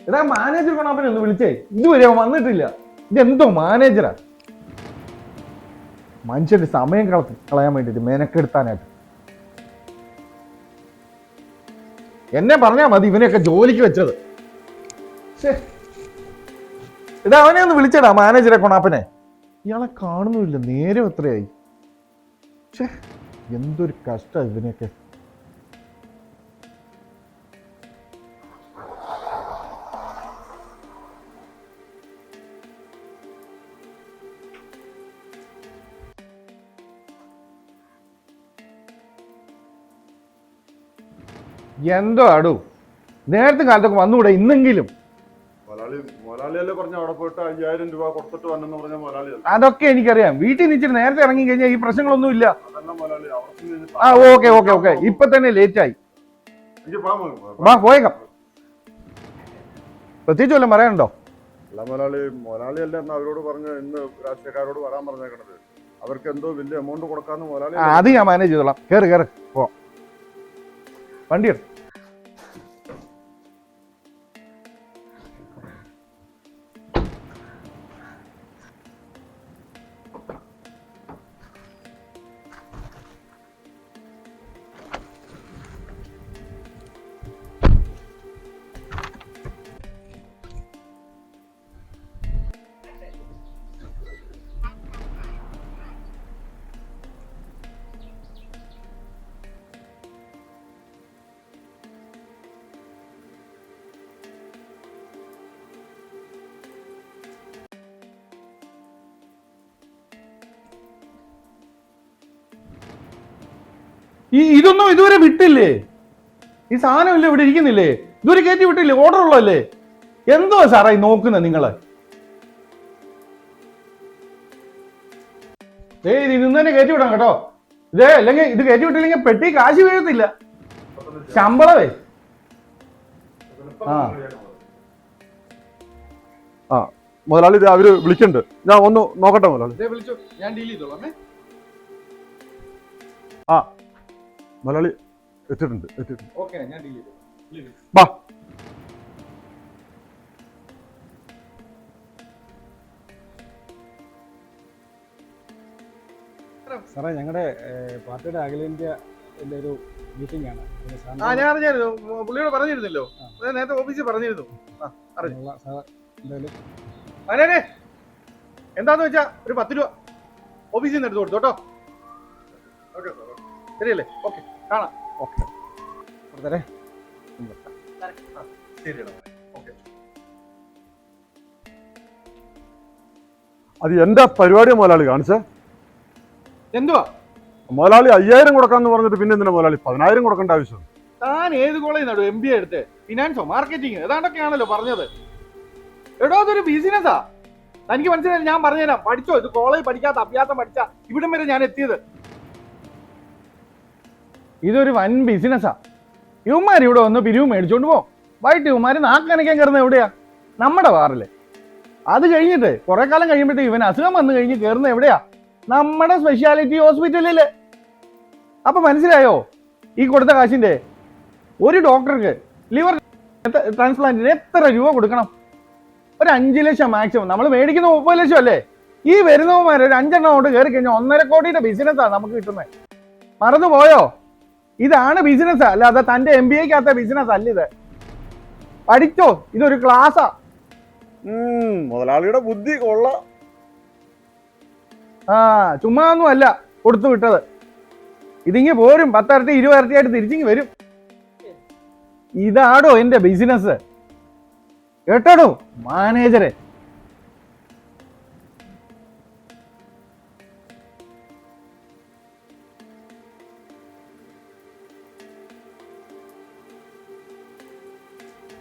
എടാ മാനേജർ കൊണ്ടാപ്പനെ ഒന്ന് വിളിച്ചേ, ഇതുവരെ അവൻ വന്നിട്ടില്ല. ഇതെന്തോ മാനേജരാ, മനുഷ്യന്റെ സമയം കളയാൻ വേണ്ടിട്ട് മെനക്കെടുത്താനായിട്ട്. എന്നെ പറഞ്ഞാ മതി ഇവനെയൊക്കെ ജോലിക്ക് വെച്ചത്. ഇതാ അവനെ ഒന്ന് വിളിച്ചടാ മാനേജറെ കൊണാപ്പനെ. ഇയാളെ കാണുന്നുമില്ല, നേരെ എത്രയായി. എന്തൊരു കഷ്ട ഇവനെയൊക്കെ. എന്തോ ആടു, നേരത്തെ കാലത്തൊക്കെ വന്നുകൂടെ ഇന്നെങ്കിലും. അതൊക്കെ എനിക്കറിയാം. വീട്ടിൽ നിന്നിട്ട് നേരത്തെ ഇറങ്ങി കഴിഞ്ഞാൽ ഈ പ്രശ്നങ്ങളൊന്നും ഇല്ല. ആ ഓക്കെ ഓക്കെ ഓക്കെ, ഇപ്പൊ തന്നെ ലേറ്റ് ആയി. വാ പോയേക്കാം. പ്രത്യേകിച്ച് വല്ലതും പറയാനുണ്ടോ? അവരോട് പറഞ്ഞു ഇന്ന് രാഷ്ട്രീയക്കാരോട് വരാൻ പറഞ്ഞേക്കണത്. അവർക്ക് എന്തോ വലിയ എമൗണ്ട് കൊടുക്കാന്ന് മുതലാളി. അത് ഞാൻ മാനേജ് ചെയ്തോളാം. കേറ് കേറ് പോ, വണ്ടി എടു. ഇതൊന്നും ഇതുവരെ വിട്ടില്ലേ? ഈ സാധനം ഇല്ല ഇവിടെ ഇരിക്കുന്നില്ലേ? ഇതുവരെ കയറ്റി വിട്ടില്ലേ? ഓർഡർ ഉള്ളല്ലേ? എന്തോ സാറായി നോക്കുന്നത് നിങ്ങള്? ഇത് ഇന്ന് തന്നെ കയറ്റി വിടാം കേട്ടോ. അല്ലെങ്കിൽ ഇത് കയറ്റി വിട്ടില്ലെങ്കിൽ പെട്ടി കാശ് വീഴത്തില്ല, ശമ്പളമേ. ആ മുതലാളി അവര് വിളിക്കണ്ട്, ഞാൻ ഒന്ന് നോക്കട്ടെ മുതലാളി. വിളിച്ചു, ഞാൻ ഡീൽ ചെയ്തോളാം. ആ മുതലാളി എത്തിയിട്ടുണ്ട്. ഓക്കെ, ഞാൻ ഡീൽ ചെയ്തു. വാ. സാറേ, ഞങ്ങളുടെ പാർട്ടിയുടെ അഖിലേന്ത്യ ഒരു മീറ്റിംഗ് ആണ്. ഞാൻ അറിഞ്ഞായിരുന്നു, പുള്ളിയോട് പറഞ്ഞിരുന്നല്ലോ, നേരത്തെ ഓഫീസിൽ പറഞ്ഞിരുന്നു. എന്താന്ന് വെച്ചാ ഒരു 10 രൂപ ഓഫീസിൽ നിന്ന് എടുത്ത് കൊടുത്തു കേട്ടോ. ശരിയല്ലേ? ഓക്കെ, കാണാം. ഓക്കെ അത് എന്റെ പരിപാടിയാ മുതലാളി കാണിച്ചേ. എന്തുവാ മുതലാളി 5000 കൊടുക്കാന്ന് പറഞ്ഞിട്ട് പിന്നെ എന്തിനാ മുതലാളി 10000 കൊടുക്കേണ്ട ആവശ്യം? താൻ ഏത് കോളേജിൽ നടും MBA എടുത്ത്? ഫിനാൻസോ മാർക്കറ്റിംഗ് ഏതാണ്ടൊക്കെയാണല്ലോ പറഞ്ഞത്. എടോ അതൊരു ബിസിനസ്സാ, തനിക്ക് മനസ്സിലായി. ഞാൻ പറഞ്ഞുതരാം, പഠിച്ചോ. ഇത് കോളേജ് പഠിക്കാത്ത അഭ്യാസം പഠിച്ച ഇവിടം വരെ ഞാൻ എത്തിയത്. ഇതൊരു വൻ ബിസിനസ്സാ. ഇവന്മാർ ഇവിടെ വന്ന് പിരിവ് മേടിച്ചോണ്ട് പോകും. വൈകിട്ട് ഇവന്മാർ നാക്കനയ്ക്കാൻ കയറുന്നത് എവിടെയാ? നമ്മുടെ ബാറില്. അത് കഴിഞ്ഞിട്ട് കുറെ കാലം കഴിയുമ്പോഴത്തേക്ക് ഇവൻ അസുഖം വന്നു കഴിഞ്ഞ് കയറുന്നത് എവിടെയാ? നമ്മുടെ സ്പെഷ്യാലിറ്റി ഹോസ്പിറ്റലില്. അപ്പൊ മനസ്സിലായോ ഈ കൊടുത്ത കാശിന്റെ? ഒരു ഡോക്ടർക്ക് ലിവർ ട്രാൻസ്പ്ലാന്റിന് എത്ര രൂപ കൊടുക്കണം? ഒരു 5 ലക്ഷം മാക്സിമം. നമ്മൾ മേടിക്കുന്ന 30 ലക്ഷം അല്ലേ? ഈ വരുന്നവന്മാർ ഒരു 5 എണ്ണം കൊണ്ട് കയറി കഴിഞ്ഞാൽ 1.5 കോടിയുടെ ബിസിനസ്സാണ് നമുക്ക് കിട്ടുന്നത്. മറന്നുപോയോ? ഇതാണ് ബിസിനസ്, അല്ലാതെ തന്റെ MBAക്കകത്ത ബിസിനസ് അല്ല ഇത്. പഠിച്ചോ, ഇതൊരു ക്ലാസ്സാ. മുതലാളിയുടെ ബുദ്ധി കൊള്ളാം. ചുമ്മാ ഒന്നും അല്ല കൊടുത്തു വിട്ടത്. ഇതിങ്ങി പോരും, 10 ഇരട്ടി 20 ഇരട്ടിയായിട്ട് തിരിച്ചിങ്ങി വരും. ഇതാടോ എന്റെ ബിസിനസ് കേട്ടോ മാനേജറെ.